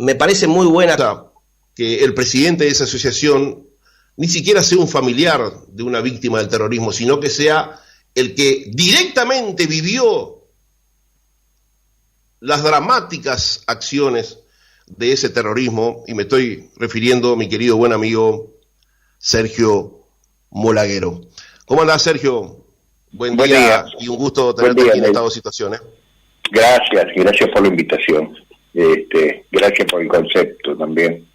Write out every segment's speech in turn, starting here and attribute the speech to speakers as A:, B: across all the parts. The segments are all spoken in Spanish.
A: me parece muy buena que el presidente de esa asociación ni siquiera sea un familiar de una víctima del terrorismo, sino que sea el que directamente vivió las dramáticas acciones de ese terrorismo, y me estoy refiriendo a mi querido buen amigo Sergio Molaguero. ¿Cómo andás, Sergio? Buen día y un gusto tenerte aquí en Estado de Situación.
B: Gracias por la invitación. Gracias por el concepto también.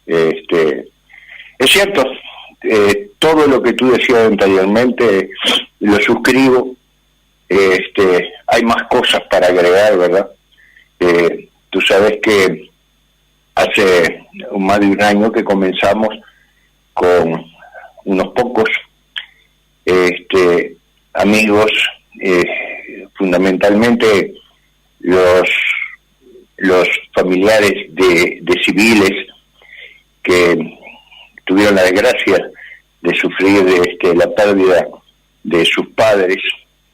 B: Es cierto, todo lo que tú decías anteriormente lo suscribo. Hay más cosas para agregar, ¿verdad? Tú sabes que hace más de un año que comenzamos con unos pocos amigos, fundamentalmente los familiares de civiles que tuvieron la desgracia de sufrir la pérdida de sus padres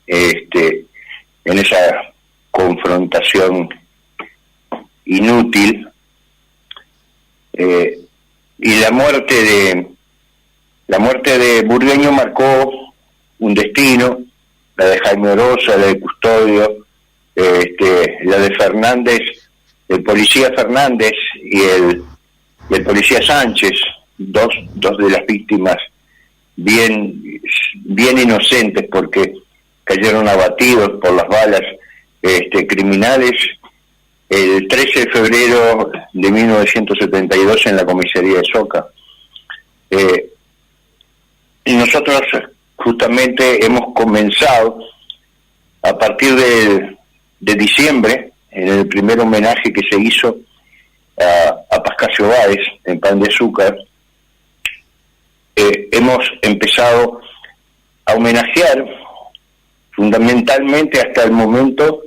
B: en esa confrontación inútil, y la muerte de Burgueño marcó un destino, la de Jaime Orosa, la de Custodio, la de Fernández, el policía Fernández y el policía Sánchez, dos de las víctimas bien inocentes, porque cayeron abatidos por las balas criminales el 13 de febrero de 1972 en la comisaría de Soca. Y nosotros justamente hemos comenzado a partir de diciembre, en el primer homenaje que se hizo a Pascasio Báez en Pan de Azúcar, hemos empezado a homenajear fundamentalmente hasta el momento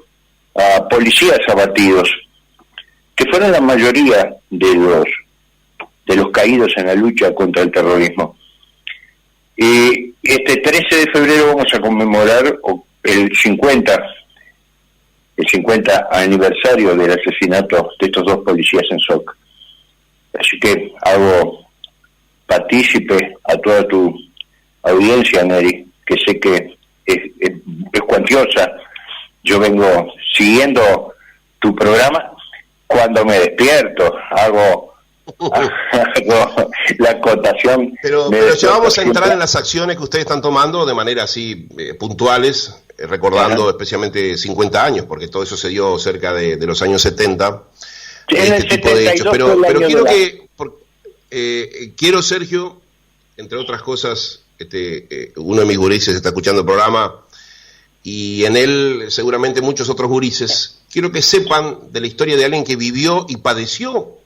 B: a policías abatidos, que fueron la mayoría de los caídos en la lucha contra el terrorismo. Y este 13 de febrero vamos a conmemorar el 50 aniversario del asesinato de estos dos policías en Soca. Así que hago partícipe a toda tu audiencia, Neri, que sé que es cuantiosa. Yo vengo siguiendo tu programa cuando me despierto, hago la acotación.
A: Pero ya vamos a entrar en las acciones que ustedes están tomando de manera así puntuales, recordando especialmente 50 años, porque todo eso se dio cerca de los años 70, tipo de hechos. Pero quiero, Sergio, entre otras cosas, uno de mis gurises está escuchando el programa, y en él seguramente muchos otros gurises, quiero que sepan de la historia de alguien que vivió y padeció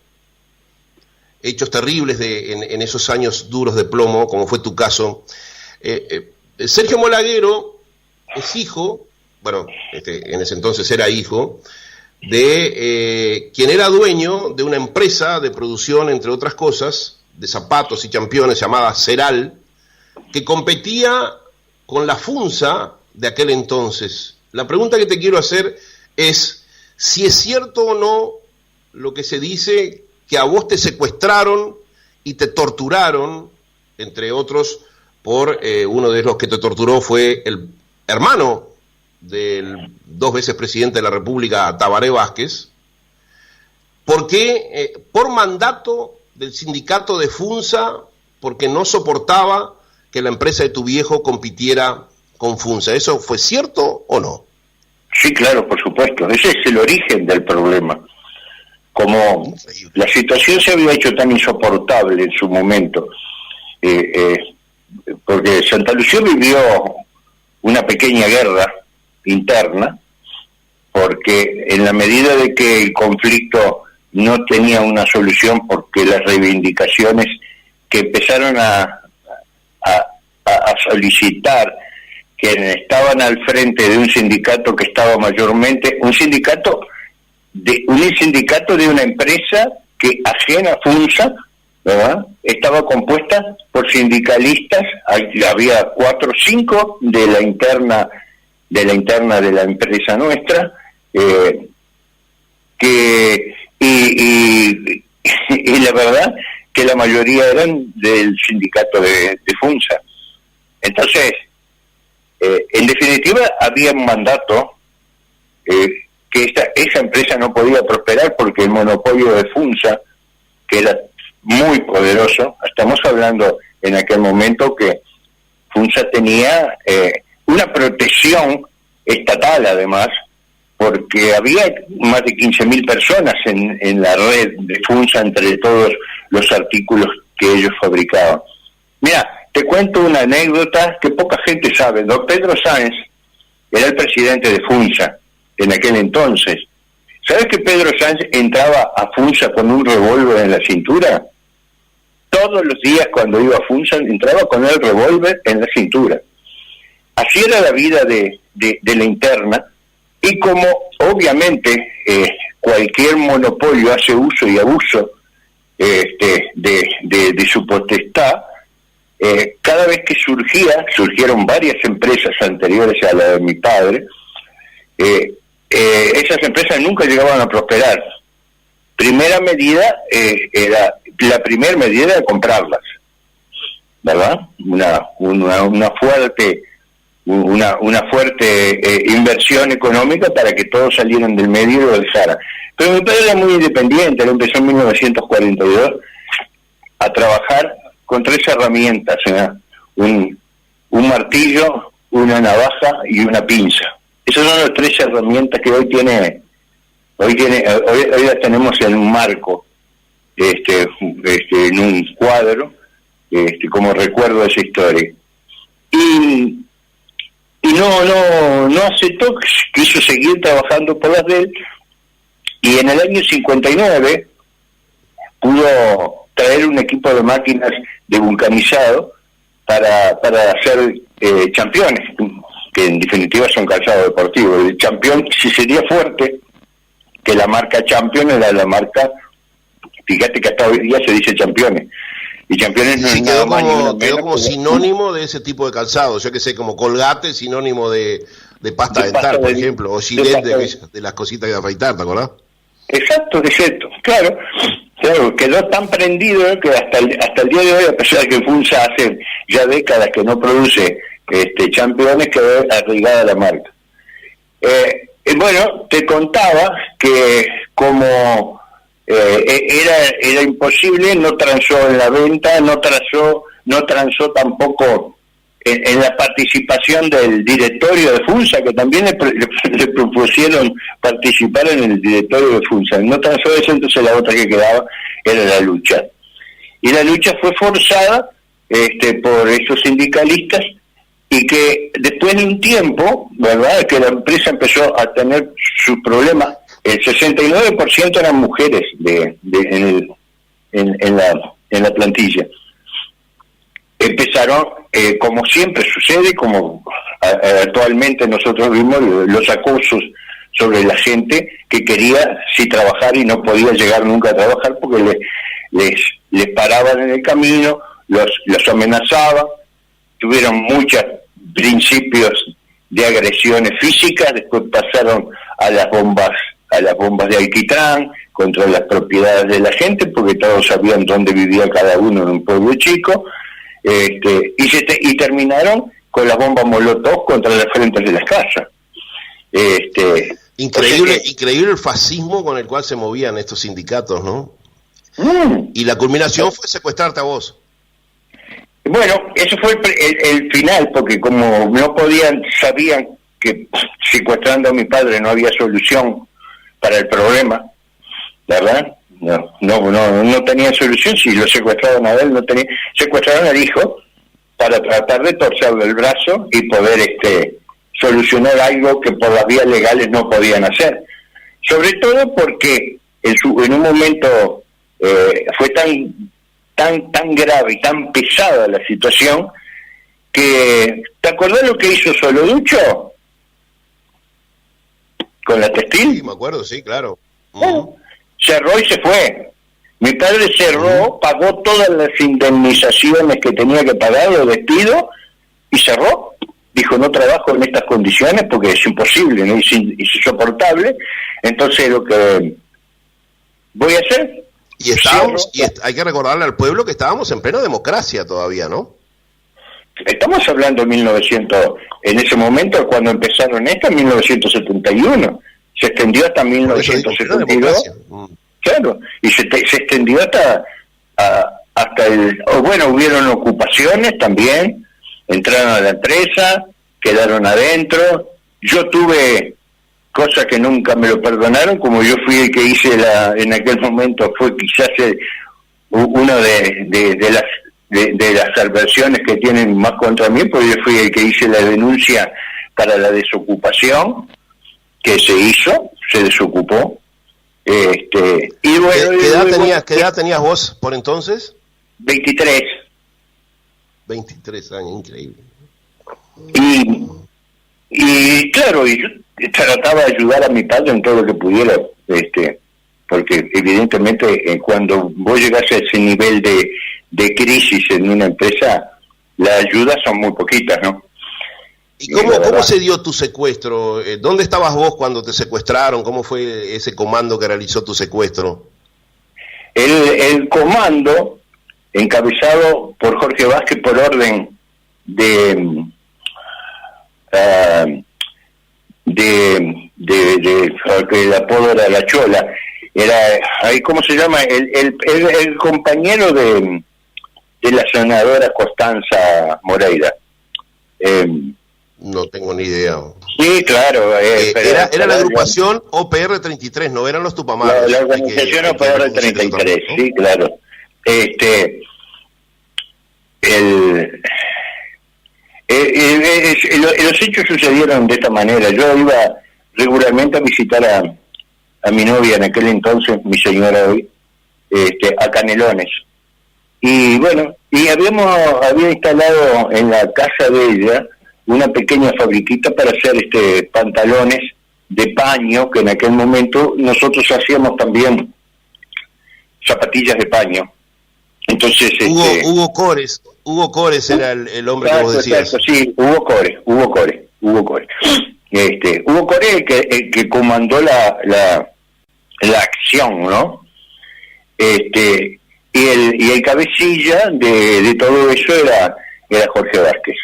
A: hechos terribles en esos años duros de plomo, como fue tu caso. Sergio Molaguero es hijo, en ese entonces era hijo, de quien era dueño de una empresa de producción, entre otras cosas, de zapatos y championes llamada Ceral, que competía con la FUNSA de aquel entonces. La pregunta que te quiero hacer es si es cierto o no lo que se dice, que a vos te secuestraron y te torturaron, entre otros, por uno de los que te torturó fue el hermano del 2 veces presidente de la República, Tabaré Vázquez, porque por mandato del sindicato de FUNSA, porque no soportaba que la empresa de tu viejo compitiera con FUNSA. ¿Eso fue cierto o no?
B: Sí, claro, por supuesto. Ese es el origen del problema. Como la situación se había hecho tan insoportable en su momento, porque Santa Lucía vivió una pequeña guerra interna, porque en la medida de que el conflicto no tenía una solución, porque las reivindicaciones que empezaron a solicitar, quienes estaban al frente de un sindicato que estaba mayormente, un sindicato de una empresa que ajena a FUNSA, ¿verdad? Estaba compuesta por sindicalistas, había 4 o 5 de la interna de la empresa nuestra, que y la verdad que la mayoría eran del sindicato de FUNSA. Entonces, en definitiva, había un mandato que esa empresa no podía prosperar porque el monopolio de FUNSA, que era muy poderoso, estamos hablando en aquel momento que FUNSA tenía una protección estatal además, porque había más de 15.000 personas en la red de FUNSA entre todos los artículos que ellos fabricaban. Mira, te cuento una anécdota que poca gente sabe. Don Pedro Sáenz era el presidente de FUNSA en aquel entonces. ¿Sabes que Pedro Sáenz entraba a FUNSA con un revólver en la cintura? Todos los días cuando iba a FUNSA entraba con el revólver en la cintura. Así era la vida de la interna, y como obviamente cualquier monopolio hace uso y abuso de su potestad, cada vez que surgieron varias empresas anteriores a la de mi padre, esas empresas nunca llegaban a prosperar. La primera medida era comprarlas, ¿verdad? Una fuerte inversión económica para que todos salieran del medio y lo dejaran. Pero mi padre era muy independiente. Él empezó en 1942 a trabajar con 3 herramientas, un martillo, una navaja y una pinza. Esas son las 3 herramientas que hoy las tenemos en un marco, en un cuadro, como recuerdo de esa historia. Y no aceptó, quiso seguir trabajando por las de él, y en el año 59 pudo traer un equipo de máquinas de vulcanizado para hacer championes, que en definitiva son calzados deportivos. El champión, si sería fuerte, que la marca Champion era la marca, fíjate que hasta hoy día se dice Championes, y Championes no es nada más ni menos.
A: Quedó como sinónimo de ese tipo de calzado, yo que sé, como Colgate, sinónimo de pasta dental, por ejemplo, o Gillette de las cositas de afeitar, ¿te acordás?
B: Exacto, claro, quedó tan prendido que hasta el día de hoy, a pesar de que FUNSA hace ya décadas que no produce Championes, quedó arraigada la marca. Bueno, te contaba que como era imposible, no transó en la venta, no transó tampoco en la participación del directorio de FUNSA, que también le propusieron participar en el directorio de FUNSA. No transó eso, entonces la otra que quedaba era la lucha. Y la lucha fue forzada por esos sindicalistas, y que después de un tiempo, ¿verdad?, que la empresa empezó a tener sus problemas. El 69% eran mujeres en la plantilla. Empezaron, como siempre sucede, como actualmente nosotros vimos, los acosos sobre la gente que quería sí trabajar y no podía llegar nunca a trabajar porque les paraban en el camino, los amenazaban. Tuvieron muchos principios de agresiones físicas, después pasaron a las bombas de alquitrán contra las propiedades de la gente, porque todos sabían dónde vivía cada uno en un pueblo chico, y terminaron con las bombas molotov contra las frentes de las casas.
A: Increíble el fascismo con el cual se movían estos sindicatos, ¿no? Y la culminación fue secuestrarte a vos.
B: Bueno, eso fue el final, porque como sabían que secuestrando a mi padre no había solución para el problema, ¿verdad? No tenían solución. Si lo secuestraron a él, secuestraron al hijo para tratar de torcerle el brazo y poder solucionar algo que por las vías legales no podían hacer. Sobre todo porque en un momento fue tan grave y tan pesada la situación que... ¿Te acordás lo que hizo Soloducho con la textil?
A: Sí, me acuerdo, sí, claro.
B: Cerró y se fue. Mi padre cerró, pagó todas las indemnizaciones que tenía que pagar, los despidos, y cerró. Dijo, no trabajo en estas condiciones porque es imposible, ¿no? Es insoportable. Entonces lo que voy a hacer.
A: Y estábamos, hay que recordarle al pueblo que estábamos en plena democracia todavía, ¿no?
B: Estamos hablando de 1900, en ese momento cuando empezaron esto, en 1971, se extendió hasta 1972, claro, y se extendió hasta bueno, hubieron ocupaciones también, entraron a la empresa, quedaron adentro, yo tuve cosas que nunca me lo perdonaron, como yo fui el que hice en aquel momento, fue quizás uno de las adversiones que tienen más contra mí, porque yo fui el que hice la denuncia para la desocupación, que se desocupó. Y bueno,
A: ¿Qué edad tenías vos por entonces?
B: 23.
A: 23 años, increíble.
B: Y claro, y yo trataba de ayudar a mi padre en todo lo que pudiera, porque evidentemente cuando vos llegás a ese nivel de crisis en una empresa, las ayudas son muy poquitas, ¿no?
A: ¿Y cómo se dio tu secuestro? ¿Dónde estabas vos cuando te secuestraron? ¿Cómo fue ese comando que realizó tu secuestro?
B: El comando, encabezado por Jorge Vázquez por orden el apodo era La Chola, era ahí, ¿cómo se llama? El compañero de la senadora Constanza Moreira.
A: No tengo ni idea.
B: Sí, claro.
A: Era la agrupación OPR 33, no eran los Tupamaros.
B: La organización OPR 33, ¿no? Sí, claro. Los hechos sucedieron de esta manera. Yo iba regularmente a visitar a mi novia en aquel entonces, mi señora hoy, a Canelones. Y bueno, había instalado en la casa de ella una pequeña fabriquita para hacer pantalones de paño, que en aquel momento nosotros hacíamos también zapatillas de paño. Entonces
A: Hugo Cores era el hombre que vos decías.
B: Exacto, sí, Hugo Cores. Hugo Cores, el que comandó la acción, ¿no? Y el cabecilla de todo eso era Jorge Vázquez.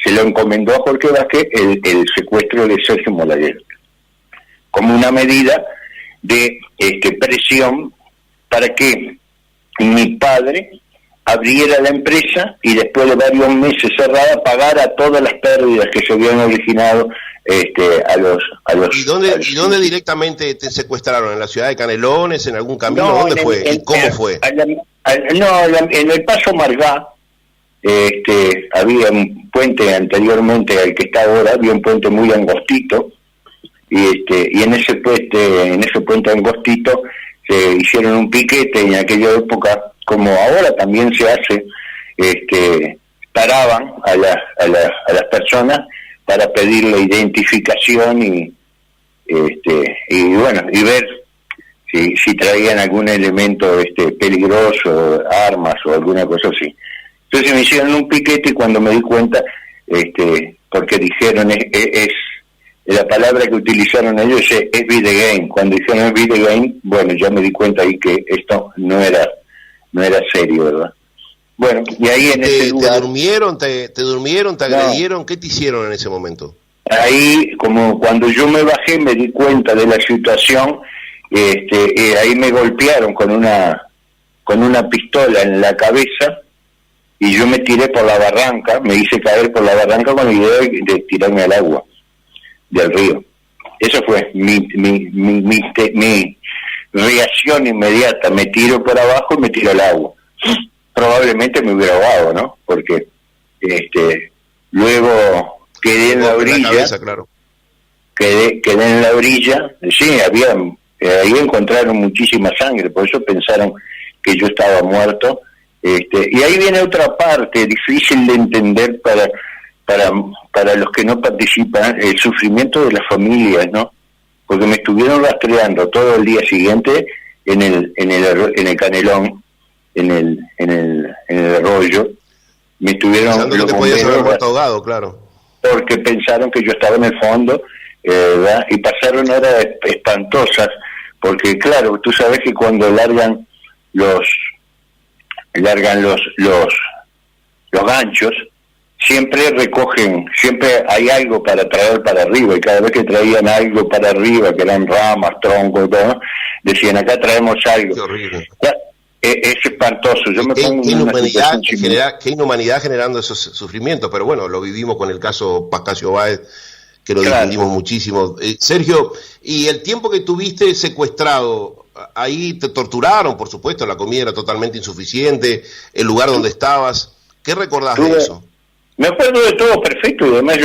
B: Se lo encomendó a Jorge Vázquez el secuestro de Sergio Molayel, como una medida de presión para que mi padre abriera la empresa y después de varios meses cerrada pagara todas las pérdidas que se habían originado a los
A: ¿Y dónde directamente te secuestraron? ¿En la ciudad de Canelones? ¿En algún camino?
B: No,
A: ¿Dónde fue? ¿Y cómo fue?
B: En el Paso Margá. Había un puente anteriormente al que está ahora, había un puente muy angostito, y en ese puente angostito se hicieron un piquete. En aquella época, como ahora también se hace, paraban a las personas para pedir la identificación y bueno, y ver si traían algún elemento peligroso, armas o alguna cosa así. Entonces me hicieron un piquete y cuando me di cuenta, porque dijeron, es la palabra que utilizaron ellos es video game. Cuando dijeron video game, bueno, ya me di cuenta ahí que esto no era serio, ¿verdad? Bueno, y ahí en ese lugar...
A: ¿Te durmieron, te agredieron? ¿Qué te hicieron en ese momento?
B: Ahí, como cuando yo me bajé, me di cuenta de la situación, ahí me golpearon con una pistola en la cabeza, y yo me tiré por la barranca, me hice caer por la barranca con la idea de tirarme al agua del río. Eso fue mi reacción inmediata. Me tiro por abajo y me tiro al agua. Probablemente me hubiera ahogado, ¿no? Porque luego quedé en la orilla.
A: Claro.
B: Quedé en la orilla. Sí, ahí encontraron muchísima sangre, por eso pensaron que yo estaba muerto. Y ahí viene otra parte difícil de entender para los que no participan, el sufrimiento de las familias, ¿no? Porque me estuvieron rastreando todo el día siguiente en el Canelón, en el arroyo. Me estuvieron
A: pensando que te podías haber muerto ahogado, claro.
B: Porque pensaron que yo estaba en el fondo, ¿verdad? Y pasaron horas espantosas, porque claro, tú sabes que cuando largan los ganchos, siempre recogen, siempre hay algo para traer para arriba, y cada vez que traían algo para arriba, que eran ramas, troncos, todo, decían, acá traemos algo.
A: Qué horrible.
B: Es espantoso. Yo me pongo
A: qué
B: en una
A: inhumanidad,
B: situación
A: qué inhumanidad generando esos sufrimientos, pero bueno, lo vivimos con el caso Pascasio Báez, que lo difundimos muchísimo. Sergio, ¿y el tiempo que tuviste secuestrado, ahí te torturaron, por supuesto, la comida era totalmente insuficiente, el lugar donde estabas? ¿Qué recordás de eso?
B: Me acuerdo de todo perfecto, y además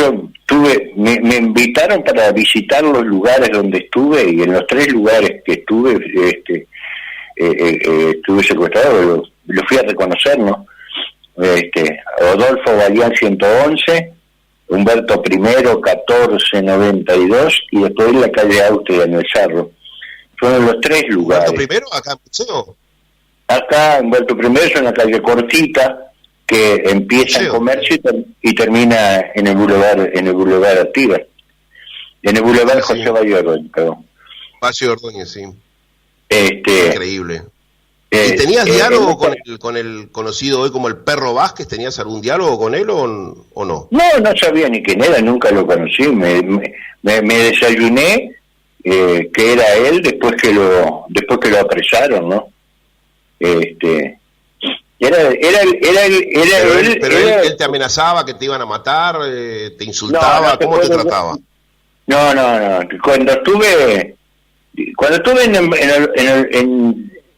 B: me invitaron para visitar los lugares donde estuve, y en los 3 lugares que estuve, estuve secuestrado, lo fui a reconocer, ¿no? Rodolfo Balián 111, Humberto I 1492, y después en la calle Austria, en el Cerro. Fueron los 3 lugares.
A: ¿Humberto I acá en Museo?
B: Acá Humberto I es una calle cortita que empieza en Comercio y termina en el Boulevard Artigas, en el Boulevard José Valle Ordóñez, perdón.
A: Valle Ordóñez, sí. Increíble. ¿Y tenías diálogo con el conocido hoy como el Perro Vázquez? ¿Tenías algún diálogo con él o no?
B: No sabía ni quién era, nunca lo conocí. Me desayuné que era él después que lo apresaron, ¿no? Era él.
A: Pero él te amenazaba que te iban a matar, te insultaba, ¿cómo te trataba?
B: No. Cuando estuve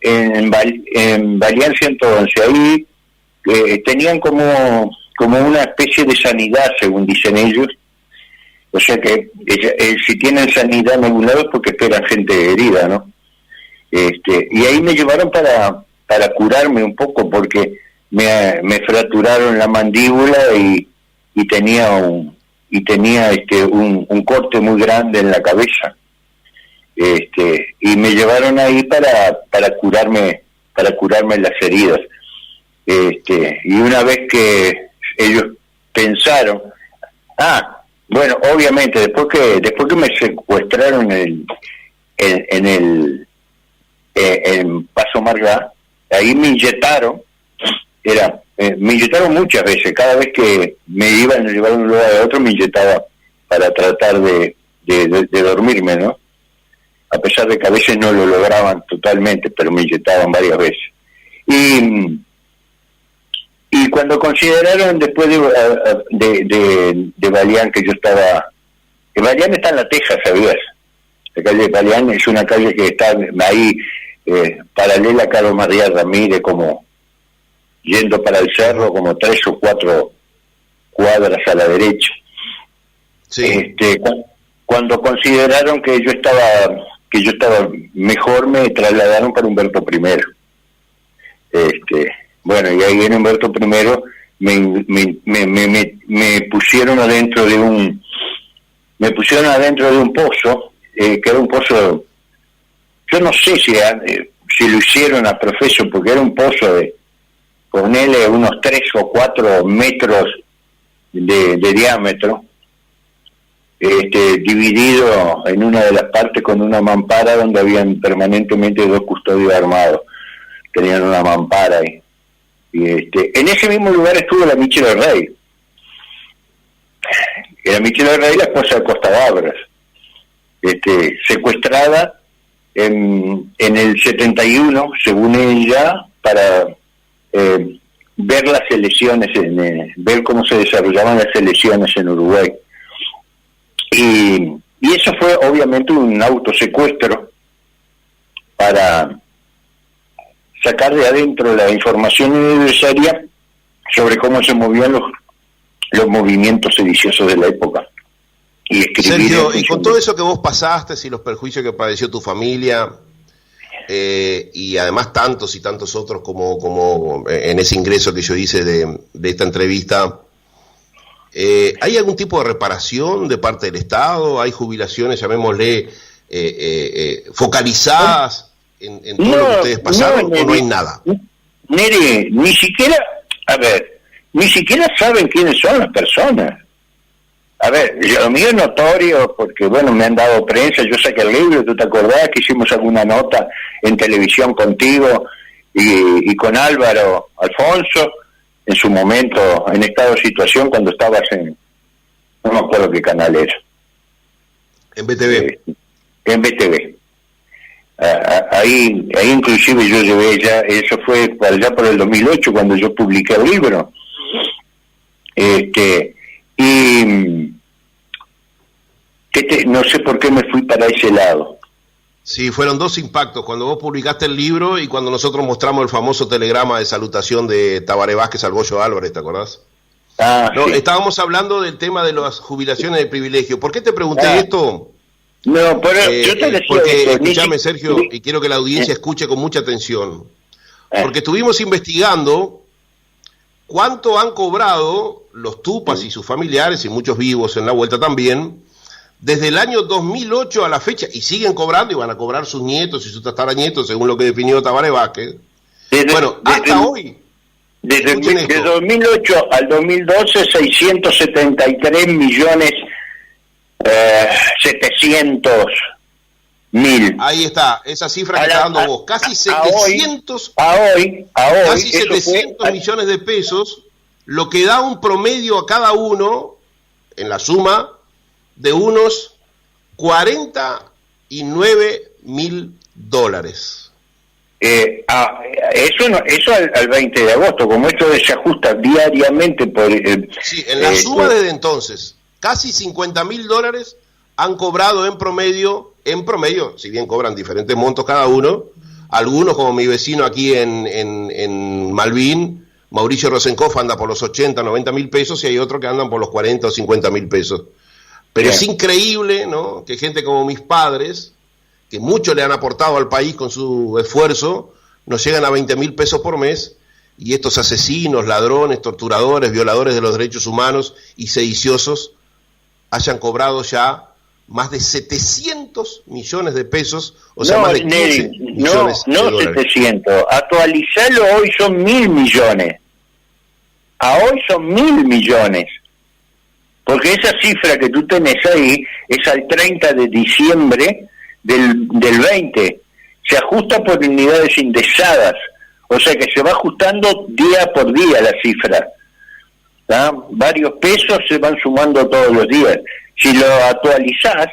B: en Balián 111, ahí tenían como una especie de sanidad, según dicen ellos. O sea que si tienen sanidad en algún lado es porque esperan gente herida, ¿no? Y ahí me llevaron para curarme un poco, porque me fracturaron la mandíbula y tenía un corte muy grande en la cabeza. Y me llevaron ahí para curarme las heridas. Y una vez que ellos pensaron, bueno, obviamente después que me secuestraron en Paso Margá, ahí me inyectaron, me inyectaron muchas veces. Cada vez que me iban a llevar de un lugar a otro, me inyectaba para tratar de dormirme, ¿no? A pesar de que a veces no lo lograban totalmente, pero me inyectaban varias veces. Y cuando consideraron, después de Balián, que yo estaba... Que Balián está en La Teja, ¿sabías? La calle de Balián es una calle que está ahí, paralela a Carlos María Ramírez, como yendo para el cerro, como 3 o 4 cuadras a la derecha.
A: Sí.
B: Cuando consideraron que yo estaba mejor, me trasladaron para Humberto I. Bueno, y ahí en Humberto I me pusieron adentro de un pozo, que era un pozo, yo no sé si lo hicieron a profeso, porque era un pozo de, ponele, unos 3 o 4 metros de diámetro, dividido en una de las partes con una mampara, donde habían permanentemente 2 custodios armados. Tenían una mampara ahí. En ese mismo lugar estuvo la Michela Rey. La Michela Rey, la esposa de Costa Gabras, secuestrada en el 71, según ella, para ver las elecciones, ver cómo se desarrollaban las elecciones en Uruguay. Y eso fue obviamente un autosecuestro para sacar de adentro la información necesaria sobre cómo se movían los movimientos sediciosos de la época. Y escribir.
A: Sergio, y con todo eso que vos pasaste y los perjuicios que padeció tu familia, y además tantos y tantos otros como en ese ingreso que yo hice de esta entrevista, ¿hay algún tipo de reparación de parte del Estado? ¿Hay jubilaciones, llamémosle, focalizadas en todo lo que ustedes pasaron, o no hay nada?
B: Nere, ni siquiera saben quiénes son las personas. A ver, lo mío es notorio porque, bueno, me han dado prensa, yo saqué el libro, ¿tú te acordás que hicimos alguna nota en televisión contigo y con Álvaro Alfonso, en su momento, en estado de situación, cuando estabas no me acuerdo qué canal era.
A: En BTV.
B: En BTV. Ahí inclusive yo llevé ya, eso fue allá por el 2008 cuando yo publiqué el libro. No sé por qué me fui para ese lado.
A: Sí, fueron dos impactos, cuando vos publicaste el libro y cuando nosotros mostramos el famoso telegrama de salutación de Tabaré Vázquez al Goyo Álvarez, ¿te acordás? No, sí. Estábamos hablando del tema de las jubilaciones de privilegio. ¿Por qué te pregunté esto?
B: No, pero yo te decía
A: porque,
B: esto,
A: escúchame, Sergio, y quiero que la audiencia escuche con mucha atención. Porque estuvimos investigando cuánto han cobrado los Tupas y sus familiares, y muchos vivos en la vuelta también, desde el año 2008 a la fecha, y siguen cobrando, y van a cobrar sus nietos y sus tataranietos, según lo que definió Tabaré Vázquez. Hasta hoy.
B: Desde 2008 al 2012, 673 millones 700.000.
A: Ahí está, esa cifra que está dando vos. Casi 700,
B: casi
A: 700 millones de pesos, lo que da un promedio a cada uno, en la suma, de unos $49.000. Eso
B: al 20 de agosto, como esto se ajusta diariamente por...
A: sí, en la suma desde entonces, casi $50.000 han cobrado en promedio, si bien cobran diferentes montos cada uno, algunos como mi vecino aquí en Malvin, Mauricio Rosenkopf, anda por los 80, 90 mil pesos, y hay otros que andan por los 40 o 50 mil pesos. Pero es increíble, ¿no?, que gente como mis padres, que mucho le han aportado al país con su esfuerzo, nos llegan a 20.000 pesos por mes, y estos asesinos, ladrones, torturadores, violadores de los derechos humanos y sediciosos hayan cobrado ya más de 700 millones de pesos, o sea, más de 15 millones de dólares.
B: 700, actualizalo, hoy son 1.000 millones. A hoy son 1.000 millones. Porque esa cifra que tú tenés ahí es al 30 de diciembre del 20. Se ajusta por unidades indexadas. O sea que se va ajustando día por día la cifra. ¿Ah? Varios pesos se van sumando todos los días. Si lo actualizás,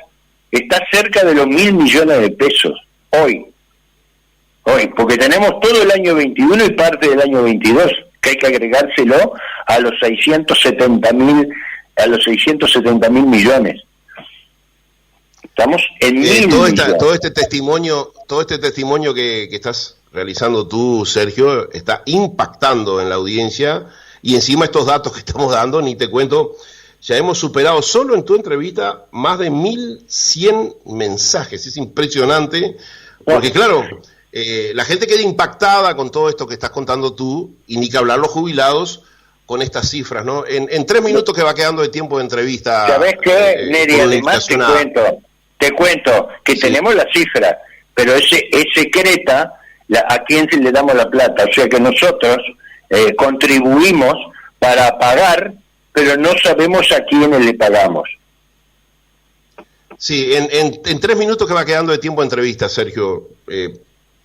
B: está cerca de los 1.000 millones de pesos. Hoy, porque tenemos todo el año 21 y parte del año 22, que hay que agregárselo a los 670.000 millones. Estamos en 1.000
A: todo este testimonio que estás realizando tú, Sergio, está impactando en la audiencia, y encima estos datos que estamos dando, ni te cuento, ya hemos superado solo en tu entrevista más de 1.100 mensajes. Es impresionante, porque claro, la gente queda impactada con todo esto que estás contando tú, y ni que hablar los jubilados con estas cifras, ¿no? En 3 minutos que va quedando de tiempo de entrevista.
B: ¿Sabés qué, Neri? Además te cuento que tenemos la cifra, pero es secreta a quién se le damos la plata. O sea que nosotros contribuimos para pagar, pero no sabemos a quiénes le pagamos.
A: Sí, en 3 minutos que va quedando de tiempo de entrevista, Sergio,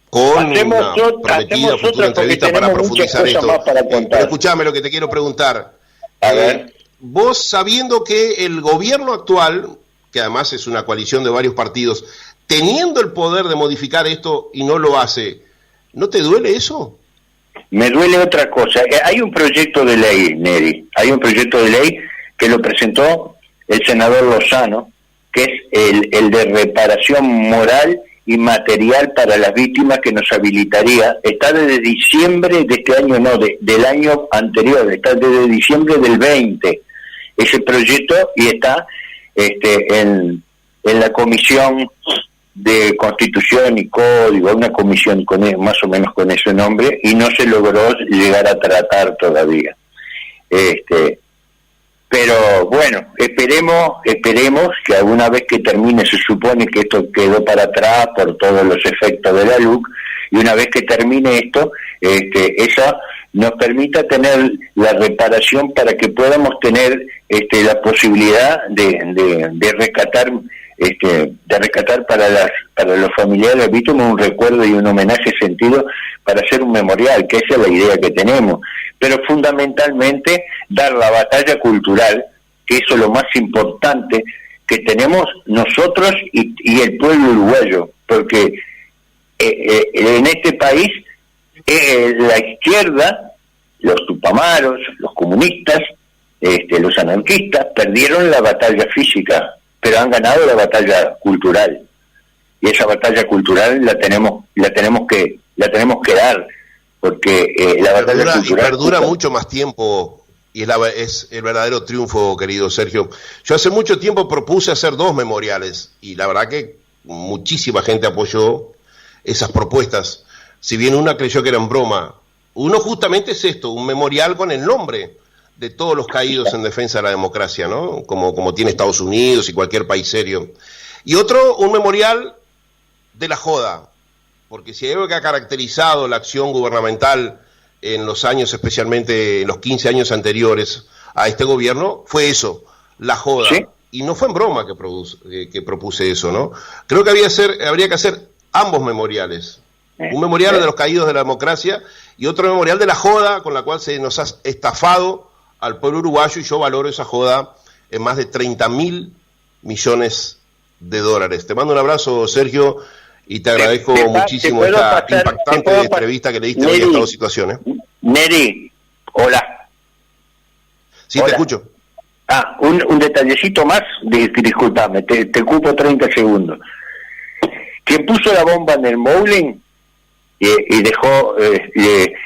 A: con una prometida futura entrevista para profundizar esto. Pero escuchame lo que te quiero preguntar.
B: A ver.
A: Vos, sabiendo que el gobierno actual, que además es una coalición de varios partidos, teniendo el poder de modificar esto y no lo hace, ¿no te duele eso?
B: Me duele otra cosa. Hay un proyecto de ley, Neri, hay un proyecto de ley que lo presentó el senador Lozano, que es el de reparación moral y material para las víctimas, que nos habilitaría, está desde diciembre de este año, no, del año anterior, está desde diciembre del 20, ese proyecto, y está en la Comisión de Constitución y Código, una comisión más o menos con ese nombre, y no se logró llegar a tratar todavía. Pero bueno, esperemos que alguna vez que termine, se supone que esto quedó para atrás por todos los efectos de la LUC, y una vez que termine esto, esa nos permita tener la reparación para que podamos tener la posibilidad de rescatar para los familiares de víctimas un recuerdo y un homenaje sentido para hacer un memorial, que esa es la idea que tenemos, pero fundamentalmente dar la batalla cultural, que eso es lo más importante que tenemos nosotros y el pueblo uruguayo, porque en este país la izquierda, los tupamaros, los comunistas, los anarquistas perdieron la batalla física, pero han ganado la batalla cultural, y esa batalla cultural la tenemos que dar, porque la batalla cultural
A: perdura mucho más tiempo, y es el verdadero triunfo, querido Sergio. Yo hace mucho tiempo propuse hacer 2 memoriales, y la verdad que muchísima gente apoyó esas propuestas, si bien una creyó que eran broma. Uno justamente es esto, un memorial con el nombre de todos los caídos en defensa de la democracia, ¿no? Como tiene Estados Unidos y cualquier país serio. Y otro, un memorial de la joda, porque si hay algo que ha caracterizado la acción gubernamental en los años, especialmente en los 15 años anteriores a este gobierno, fue eso, la joda. ¿Sí? Y no fue en broma que propuse eso, ¿no? Creo que habría que hacer ambos memoriales. Un memorial de los caídos de la democracia y otro memorial de la joda con la cual se nos ha estafado al pueblo uruguayo, y yo valoro esa joda en más de 30.000 millones de dólares. Te mando un abrazo, Sergio, y te agradezco muchísimo esta impactante entrevista que le diste hoy a estas 2 situaciones.
B: Neri, hola.
A: Sí,
B: hola.
A: Te escucho.
B: Un detallecito más, discúlpame, te ocupo 30 segundos. Quien puso la bomba en el Moulen y dejó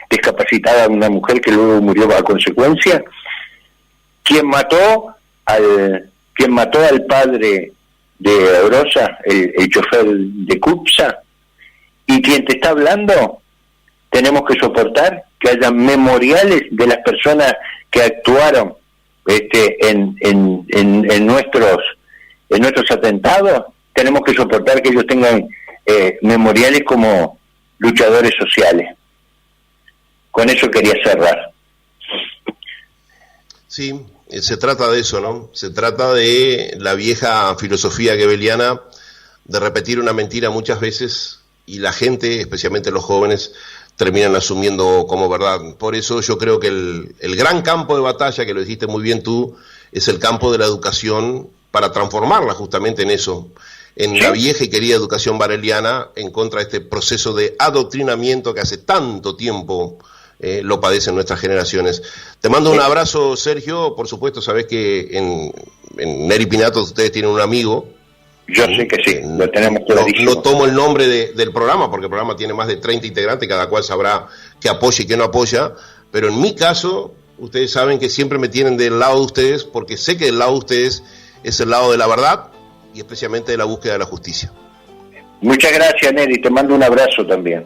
B: discapacitada a una mujer que luego murió a consecuencia, quien mató al padre de Orosa, el chofer de CUPSA, y quien te está hablando, tenemos que soportar que haya memoriales de las personas que actuaron en nuestros atentados. Tenemos que soportar que ellos tengan memoriales como luchadores sociales. Con eso quería cerrar.
A: Sí, se trata de eso, ¿no? Se trata de la vieja filosofía goebbeliana de repetir una mentira muchas veces, y la gente, especialmente los jóvenes, terminan asumiendo como verdad. Por eso yo creo que el gran campo de batalla, que lo dijiste muy bien tú, es el campo de la educación, para transformarla justamente en eso, en la vieja y querida educación bareliana, en contra de este proceso de adoctrinamiento que hace tanto tiempo lo padecen nuestras generaciones. Te mando un abrazo, Sergio. Por supuesto, sabés que en Neri Pinato ustedes tienen un amigo.
B: Yo sé que sí, lo tenemos clarísimo.
A: No tomo el nombre del programa, porque el programa tiene más de 30 integrantes, cada cual sabrá qué apoya y qué no apoya, pero en mi caso, ustedes saben que siempre me tienen del lado de ustedes, porque sé que del lado de ustedes es el lado de la verdad, y especialmente de la búsqueda de la justicia.
B: Muchas gracias, Neri, te mando un abrazo también.